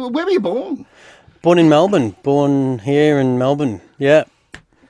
where were you born? Born in Melbourne. Born here in Melbourne. Yeah.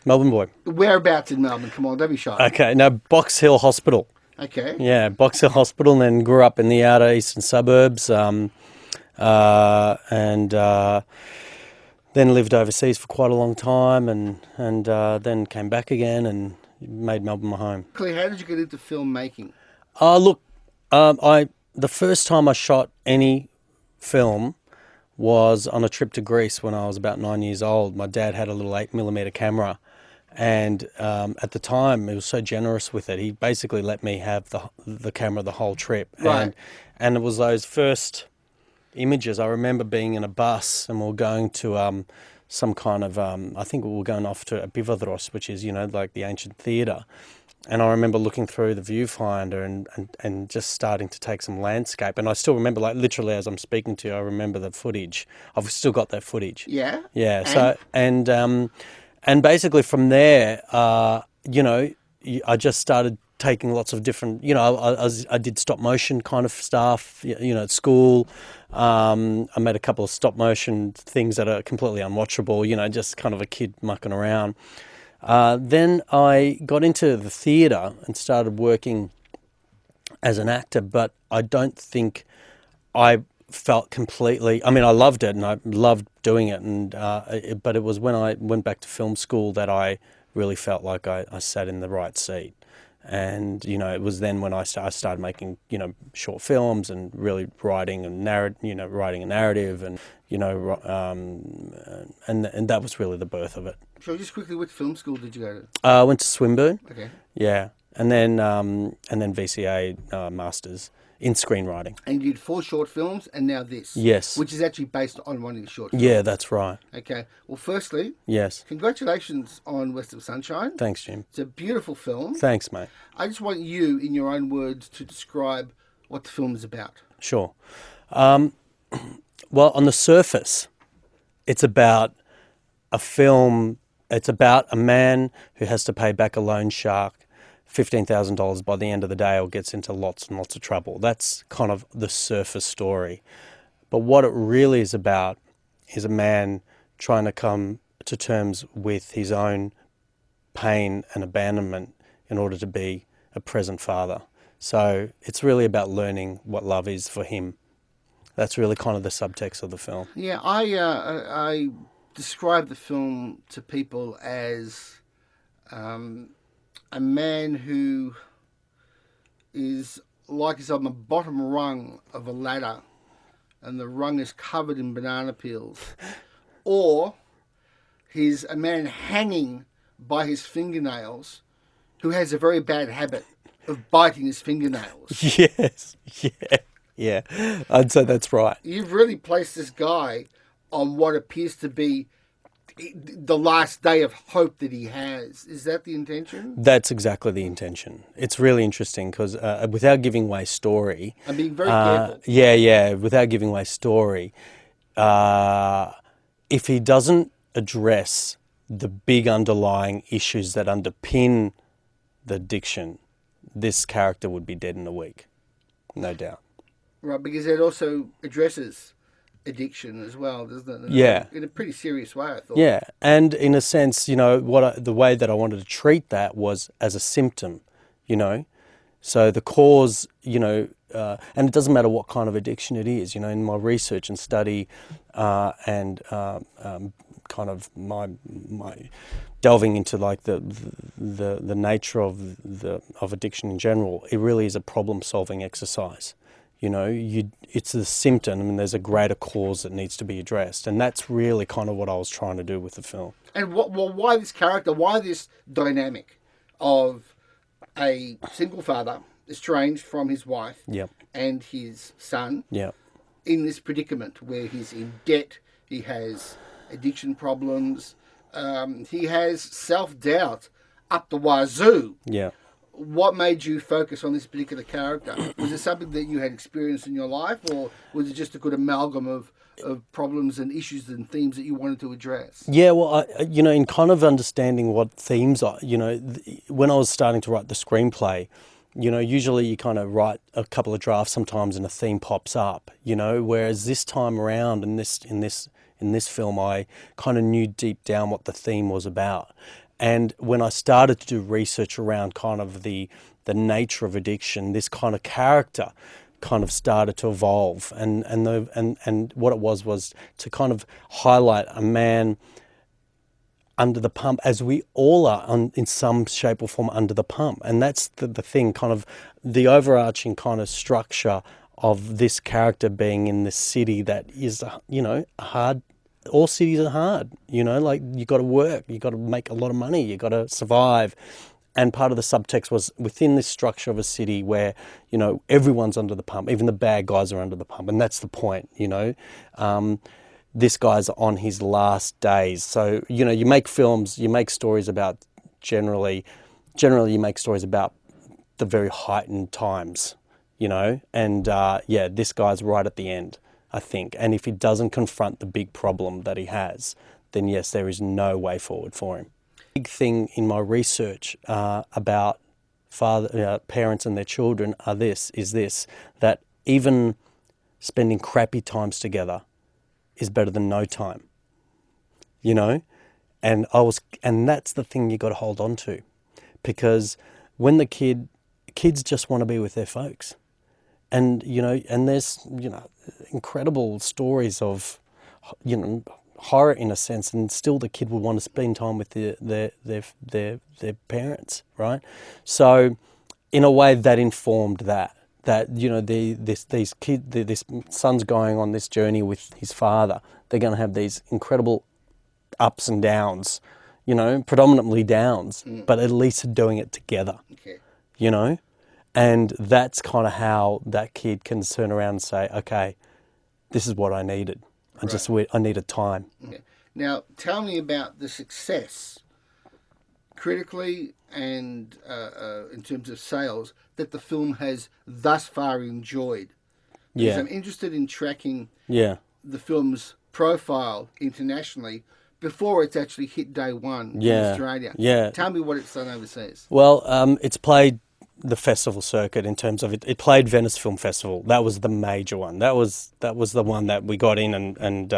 Melbourne boy. Whereabouts in Melbourne? Come on, don't be shy. Okay. No, Box Hill Hospital. Okay. Yeah, Box Hill Hospital, and then grew up in the outer eastern suburbs, and then lived overseas for quite a long time, and then came back again and made Melbourne my home. How did you get into filmmaking? Look, the first time I shot any film was on a trip to Greece when I was about 9 years old. My dad had a little 8mm camera, and at the time he was so generous with it. He basically let me have the camera the whole trip. Right. And it was those first images. I remember being in a bus and we were going to some kind of, I think we were going off to Epivadros, which is, like the ancient theatre. And I remember looking through the viewfinder and just starting to take some landscape. And I still remember, like, literally as I'm speaking to you, I remember the footage. I've still got that footage. Yeah? Yeah. And basically from there, I just started taking lots of different, I did stop motion kind of stuff, at school. I made a couple of stop motion things that are completely unwatchable, just kind of a kid mucking around. Then I got into the theatre and started working as an actor, but I don't think I felt completely, I loved it and I loved doing it, but it was when I went back to film school that I really felt like I sat in the right seat. And, it was then when I started making, short films and really writing a narrative and, and that was really the birth of it. So just quickly, which film school did you go to? I went to Swinburne. Okay. Yeah. And then VCA Masters in screenwriting. And you did 4 short films and now this. Yes. Which is actually based on one of your short films. Yeah, that's right. Okay. Well, firstly, yes, congratulations on West of Sunshine. Thanks, Jim. It's a beautiful film. Thanks, mate. I just want you, in your own words, to describe what the film is about. Sure. Well, on the surface, it's about a film. It's about a man who has to pay back a loan shark $15,000 by the end of the day or gets into lots and lots of trouble. That's kind of the surface story. But what it really is about is a man trying to come to terms with his own pain and abandonment in order to be a present father. So it's really about learning what love is for him. That's really kind of the subtext of the film. Yeah, I describe the film to people as a man who is like he's on the bottom rung of a ladder and the rung is covered in banana peels. Or he's a man hanging by his fingernails who has a very bad habit of biting his fingernails. Yes, yeah, I'd say that's right. You've really placed this guy on what appears to be the last day of hope that he has. Is that the intention? That's exactly the intention. It's really interesting because without giving away story... I'm being very careful. Yeah, without giving away story, if he doesn't address the big underlying issues that underpin the addiction, this character would be dead in a week, no doubt. Right, because it also addresses addiction as well, doesn't it? Yeah. In a pretty serious way, I thought. Yeah, and in a sense, the way that I wanted to treat that was as a symptom, So the cause, and it doesn't matter what kind of addiction it is, in my research and study and kind of my delving into like the nature of addiction in general, it really is a problem-solving exercise. It's the symptom. I mean, there's a greater cause that needs to be addressed, and that's really kind of what I was trying to do with the film. And why this character? Why this dynamic of a single father estranged from his wife Yep. and his son Yeah. in this predicament where he's in debt, he has addiction problems, he has self-doubt up the wazoo. Yeah. What made you focus on this particular character? Was it something that you had experienced in your life, or was it just a good amalgam of problems and issues and themes that you wanted to address? Yeah, well, in kind of understanding what themes are, when I was starting to write the screenplay, You know, usually you kind of write a couple of drafts sometimes and a theme pops up, you know, whereas this time around in this film I kind of knew deep down what the theme was about. And when I started to do research around kind of the nature of addiction, this kind of character kind of started to evolve, and what it was to kind of highlight a man under the pump, as we all are in some shape or form under the pump. And that's the thing, kind of the overarching kind of structure of this character being in this city that is, you know, hard. All cities are hard, you know, like you got to work, you got to make a lot of money, you got to survive. And part of the subtext was within this structure of a city where, you know, everyone's under the pump, even the bad guys are under the pump. And that's the point, you know. This guy's on his last days. So, you know, you make films, you make stories about generally you make stories about the very heightened times, you know, and yeah, this guy's right at the end, I think. And if he doesn't confront the big problem that he has, then yes, there is no way forward for him. Big thing in my research about parents and their children is this, that even spending crappy times together is better than no time, you know? And that's the thing you got to hold on to, because when kids just want to be with their folks. And, you know, and there's, you know, incredible stories of, you know, horror in a sense, and still the kid would want to spend time with their parents, right? So in a way that informed that, you know, this son's going on this journey with his father. They're going to have these incredible ups and downs, you know, predominantly downs, but at least doing it together, Okay. you know? And that's kind of how that kid can turn around and say, okay, this is what I needed. I needed time. Okay. Now, tell me about the success, critically and in terms of sales, that the film has thus far enjoyed. Because Yeah. I'm interested in tracking Yeah. the film's profile internationally before it's actually hit day one in Yeah. Australia. Yeah. Tell me what it's done overseas. Well, it's played the festival circuit in terms of it. It played Venice Film Festival. That was the major one. That was the one that we got in and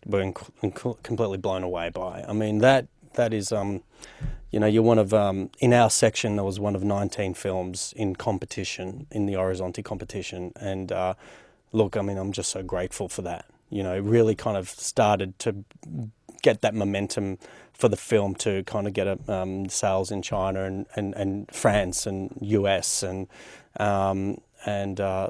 were completely blown away by. I mean, that is, you know, you're one of, in our section there was one of 19 films in competition, in the Orizzonti competition. And look, I mean, I'm just so grateful for that. You know, it really kind of started to get that momentum for the film to kind of get sales in China and France and US and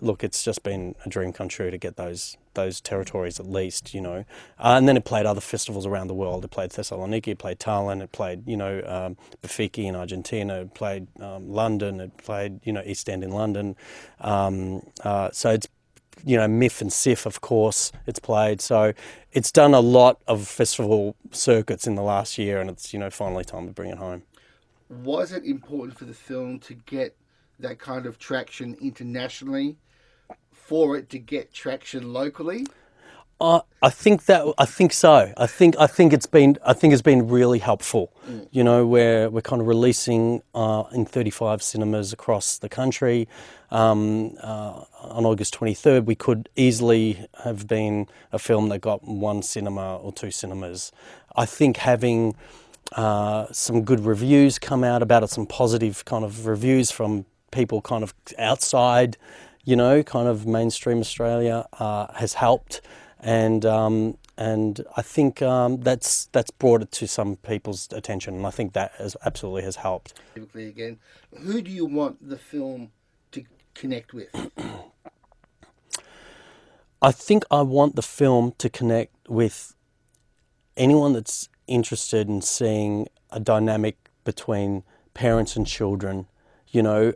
look, it's just been a dream come true to get those territories at least, you know. And then it played other festivals around the world. It played Thessaloniki, it played Tallinn, it played, you know, Bafiki in Argentina, it played London, it played, you know, East End in London. So it's, you know, MIF and SIF, of course, it's played. So it's done a lot of festival circuits in the last year, and it's, you know, finally time to bring it home. Was it important for the film to get that kind of traction internationally for it to get traction locally? I think so. I think it's been really helpful. You know, we're kind of releasing in 35 cinemas across the country. On August 23rd, we could easily have been a film that got one cinema or two cinemas. I think having some good reviews come out about it, some positive kind of reviews from people kind of outside, you know, kind of mainstream Australia has helped. And I think that's brought it to some people's attention, and I think that absolutely has helped. Again, who do you want the film to connect with? I think I want the film to connect with anyone that's interested in seeing a dynamic between parents and children, you know,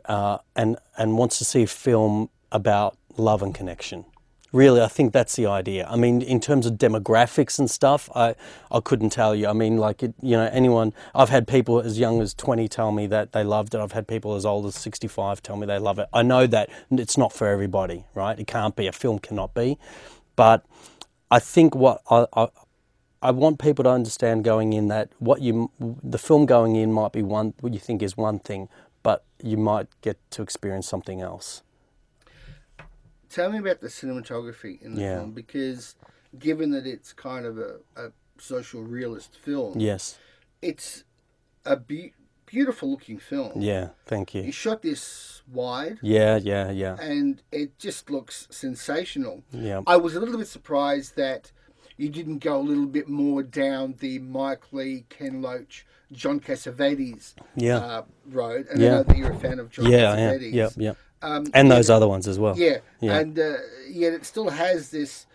and wants to see a film about love and connection. Really, I think that's the idea. I mean, in terms of demographics and stuff, I couldn't tell you. I mean, like, you know, anyone, I've had people as young as 20 tell me that they loved it. I've had people as old as 65 tell me they love it. I know that it's not for everybody, right? It can't be, a film cannot be. But I think what I want people to understand going in, that the film going in might be what you think is one thing, but you might get to experience something else. Tell me about the cinematography in the Yeah. film, because given that it's kind of a social realist film, Yes. it's a beautiful looking film. Yeah. Thank you. You shot this wide, Yeah. Yeah. Yeah. and it just looks sensational. Yeah. I was a little bit surprised that you didn't go a little bit more down the Mike Leigh, Ken Loach, John Cassavetes Yeah. road, and I Yeah. know that you're a fan of John Yeah. I am. Yep. Cassavetes. Yep. And Yet those other ones as well. yeah, Yeah. and yet it still has this,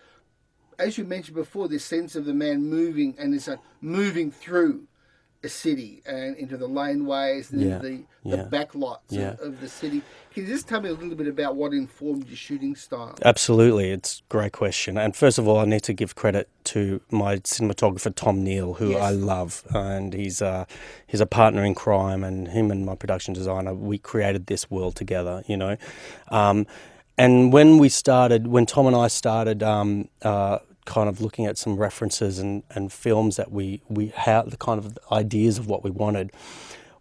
as you mentioned before, this sense of the man moving, and it's moving through a city and into the laneways and Yeah. into the Yeah. back lots Yeah. of the city. Can you just tell me a little bit about what informed your shooting style? Absolutely, it's a great question. And first of all, I need to give credit to my cinematographer Tom Neal, who I Yes. love, and he's a partner in crime. And him and my production designer, we created this world together. And when Tom and I started, kind of looking at some references and films that we had, the kind of ideas of what we wanted.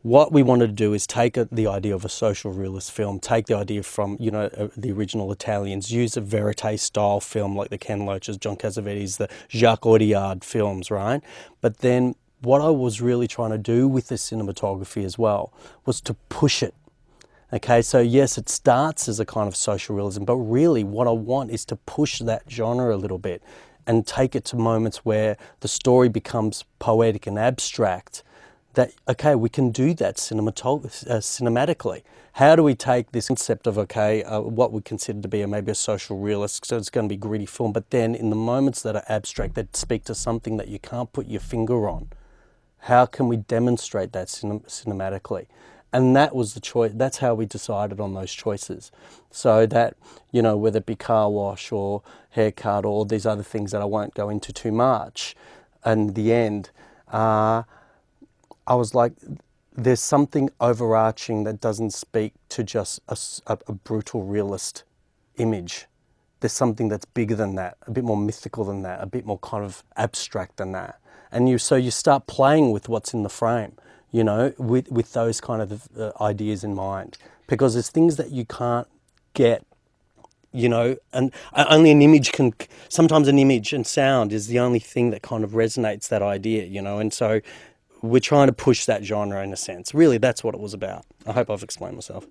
What we wanted to do is take the idea of a social realist film, take the idea from, the original Italians, use a verite style film like the Ken Loaches, John Cassavetes, the Jacques Audiard films, right? But then what I was really trying to do with the cinematography as well was to push it. Okay, so yes, it starts as a kind of social realism, but really what I want is to push that genre a little bit and take it to moments where the story becomes poetic and abstract. That, okay, we can do that cinematically. How do we take this concept of, what we consider to be maybe a social realist, so it's going to be gritty film, but then in the moments that are abstract, that speak to something that you can't put your finger on, how can we demonstrate that cinematically? And that was the choice. That's how we decided on those choices. So that, whether it be car wash or haircut or these other things that I won't go into too much, in the end, I was like, there's something overarching that doesn't speak to just a brutal realist image. There's something that's bigger than that, a bit more mythical than that, a bit more kind of abstract than that. And you start playing with what's in the frame, with those kind of ideas in mind. Because there's things that you can't get, and only an image sometimes an image and sound is the only thing that kind of resonates that idea, and so we're trying to push that genre in a sense. Really, that's what it was about. I hope I've explained myself.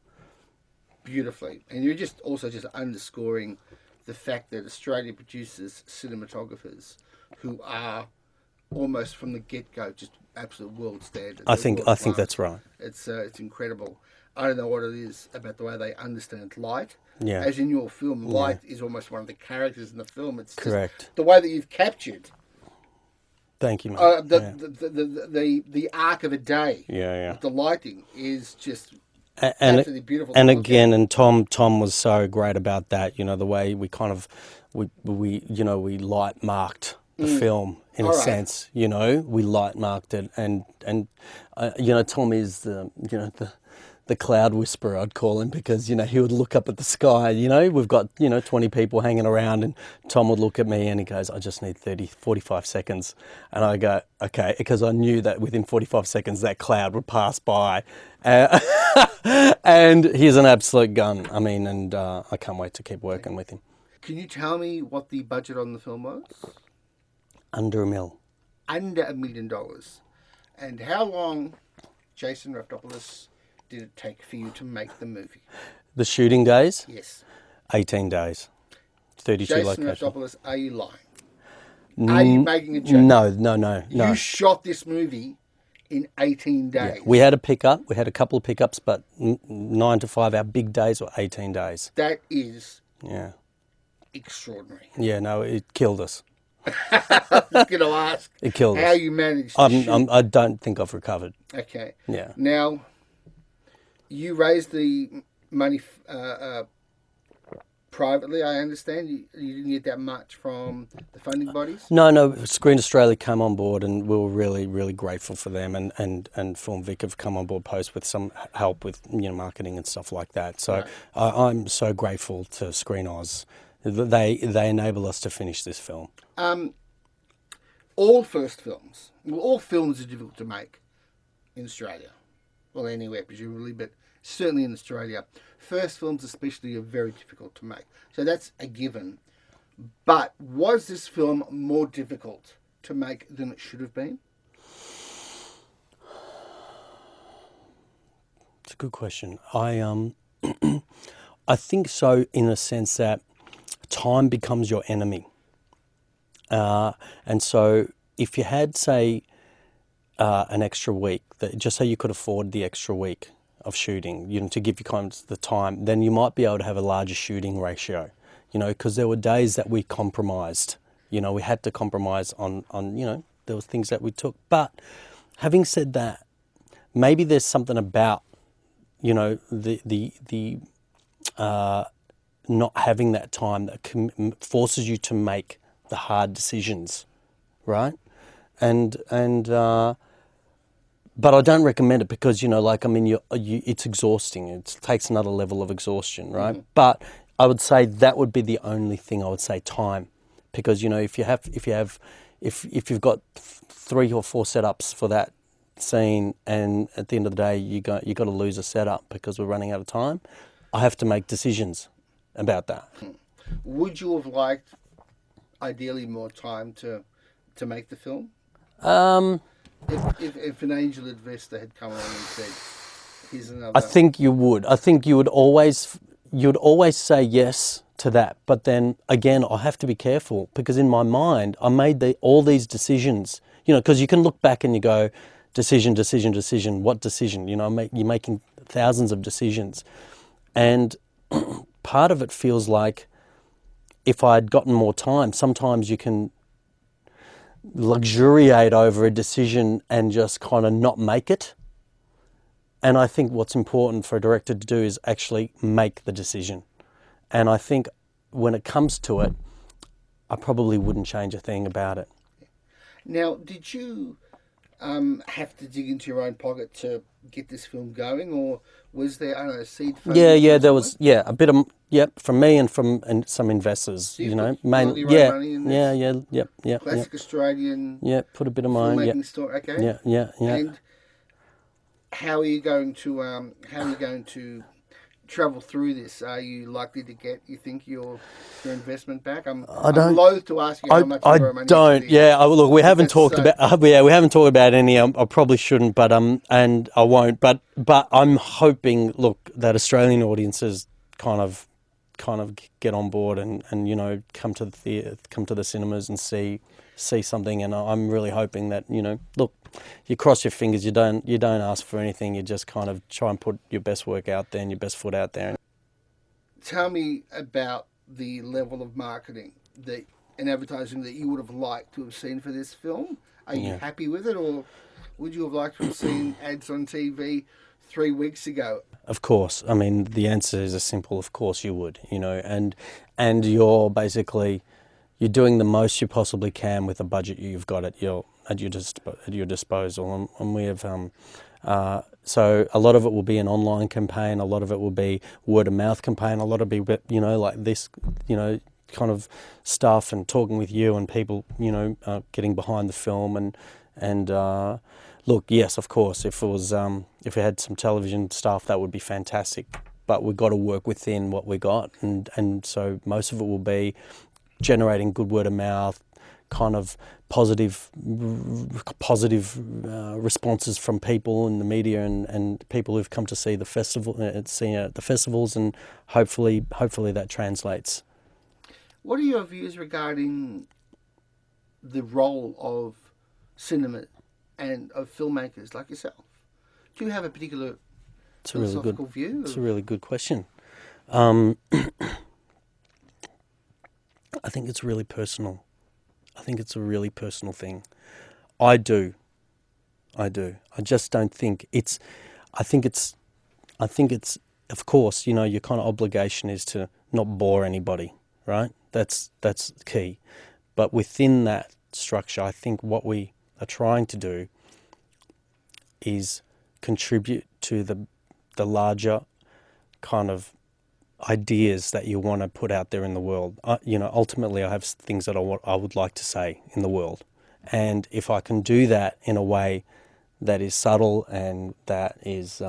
Beautifully. And you're just underscoring the fact that Australia produces cinematographers who are almost from the get-go just absolute world standard. I think that's right. It's incredible. I don't know what it is about the way they understand light. Yeah. As in your film, light is almost one of the characters in the film. It's correct. Just the way that you've captured. Thank you, mate. The arc of a day. Yeah. With the lighting is just And absolutely beautiful. And again, and Tom was so great about that. The way we kind of we light marked the film in a sense. We light marked it, and Tom is the cloud whisperer, I'd call him, because he would look up at the sky. We've got 20 people hanging around, and Tom would look at me and he goes, I just need 45 seconds. And I go, okay, because I knew that within 45 seconds that cloud would pass by. And he's an absolute gun. I mean, and I can't wait to keep working with him. Can you tell me what the budget on the film was? Under $1 million. Under $1 million. And how long, Jason Raftopoulos, did it take for you to make the movie? The shooting days? Yes. 18 days. 32 locations. Jason Raftopoulos, are you lying? Are you making a joke? No. You shot this movie in 18 days. Yeah. We had a couple of pickups, but 9 to 5, our big days were 18 days. That is extraordinary. Yeah, no, it killed us. I was going to ask it killed how us. you managed to shoot. I don't think I've recovered. Okay. Yeah. Now, you raised the money privately, I understand. You didn't get that much from the funding bodies? No. Screen Australia came on board, and we were really, really grateful for them. And Film Vic have come on board post with some help with marketing and stuff like that. So right. I'm so grateful to Screen Oz. They enable us to finish this film. All films are difficult to make in Australia. Well, anywhere, presumably, but certainly in Australia. First films, especially, are very difficult to make. So that's a given. But was this film more difficult to make than it should have been? It's a good question. I think so, in the sense that time becomes your enemy. And so if you had, say, an extra week, that just so you could afford the extra week of shooting, to give you kind of the time, then you might be able to have a larger shooting ratio, because there were days that we compromised. We had to compromise on, there were things that we took. But having said that, maybe there's something about, the not having that time that forces you to make the hard decisions, right? And but I don't recommend it because it's exhausting. It takes another level of exhaustion, right? Mm-hmm. But I would say that would be the only thing I would say, time, because if you've got 3 or 4 setups for that scene, and at the end of the day you got to lose a setup because we're running out of time, I have to make decisions about that. Would you have liked, ideally, more time to make the film? If an angel investor had come along and said, "Here's another," I think you would. I think you'd always say yes to that. But then again, I have to be careful, because in my mind, I made all these decisions. Because you can look back and you go, decision. What decision? You're making thousands of decisions, and part of it feels like, if I'd gotten more time, sometimes you can luxuriate over a decision and just kind of not make it. And I think what's important for a director to do is actually make the decision. And I think when it comes to it, I probably wouldn't change a thing about it. Now, did you have to dig into your own pocket to get this film going, or was there, I don't know, seed funding? Yeah, there was, a bit of, from me and from some investors, so you put money in this? Yeah. Classic Australian. Yeah, put a bit of mine. Filmmaking story. Okay. Yeah. And how are you going to travel through this? Are you likely to get, you think, your investment back? I'm loath to ask you how much I your money don't. Yeah, look, we haven't talked about. We haven't talked about any. I probably shouldn't, but and I won't. But I'm hoping, look, that Australian audiences kind of get on board and come to the cinemas and see something. And I'm really hoping that, look, you cross your fingers. You don't ask for anything. You just kind of try and put your best work out there and your best foot out there. Tell me about the level of marketing and advertising that you would have liked to have seen for this film. Are you happy with it, or would you have liked to have seen ads on TV 3 weeks ago? Of course. I mean, the answer is as simple. Of course you would. And you're basically, you're doing the most you possibly can with the budget you've got at your disposal, and we have. So a lot of it will be an online campaign. A lot of it will be word of mouth campaign. A lot of it, like this, kind of stuff, and talking with you and people, getting behind the film and. Look, yes, of course. If we had some television stuff, that would be fantastic. But we've got to work within what we got, and so most of it will be generating good word of mouth, kind of positive responses from people in the media and people who've come to see the festival, seen it at the festivals, and hopefully that translates. What are your views regarding the role of cinema and of filmmakers like yourself? Do you have a particular philosophical view? It's a really good question. I think it's really personal. I think it's a really personal thing. I do. I just don't think it's. I think it's. Of course, your kind of obligation is to not bore anybody, right? That's key. But within that structure, I think what we are trying to do is contribute to the larger kind of ideas that you want to put out there in the world. Ultimately, I have things that I would like to say in the world, and if I can do that in a way that is subtle and that is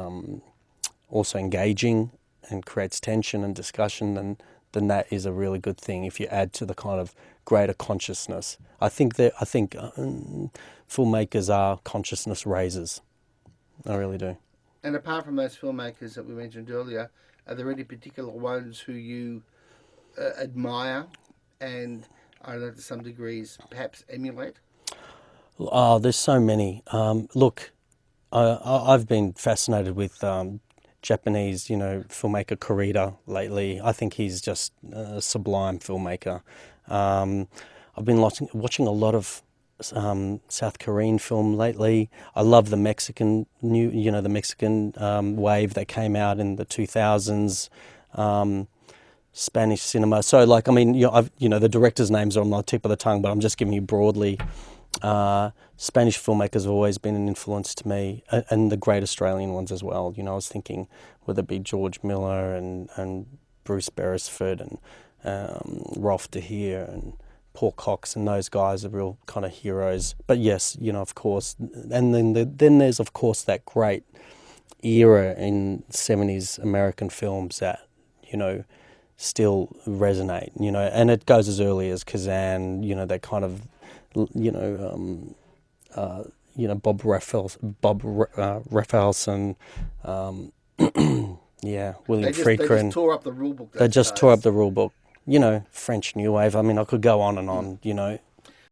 also engaging and creates tension and discussion, then that is a really good thing. If you add to the kind of greater consciousness, I think filmmakers are consciousness raisers. I really do. And apart from those filmmakers that we mentioned earlier, are there any particular ones who you admire and, I don't know, to some degrees, perhaps emulate? Oh, there's so many. Look, I've been fascinated with Japanese, filmmaker Kurita lately. I think he's just a sublime filmmaker. Um, I've been watching a lot of South Korean film lately. I love the the Mexican wave that came out in the 2000s. Spanish cinema. So, like, I mean, the directors' names are on the tip of the tongue, but I'm just giving you broadly. Spanish filmmakers have always been an influence to me, and the great Australian ones as well. I was thinking whether it be George Miller and Bruce Beresford and Rolf de Heer and Paul Cox, and those guys are real kind of heroes. But yes, of course, and then there's of course that great era in 70s American films that still resonate. And it goes as early as Kazan. That kind of you know, Bob Rafelson, yeah, William They just Friedkin. tore up the rule book, They those just tore up guys. the rule book. French New Wave. I mean, I could go on and on.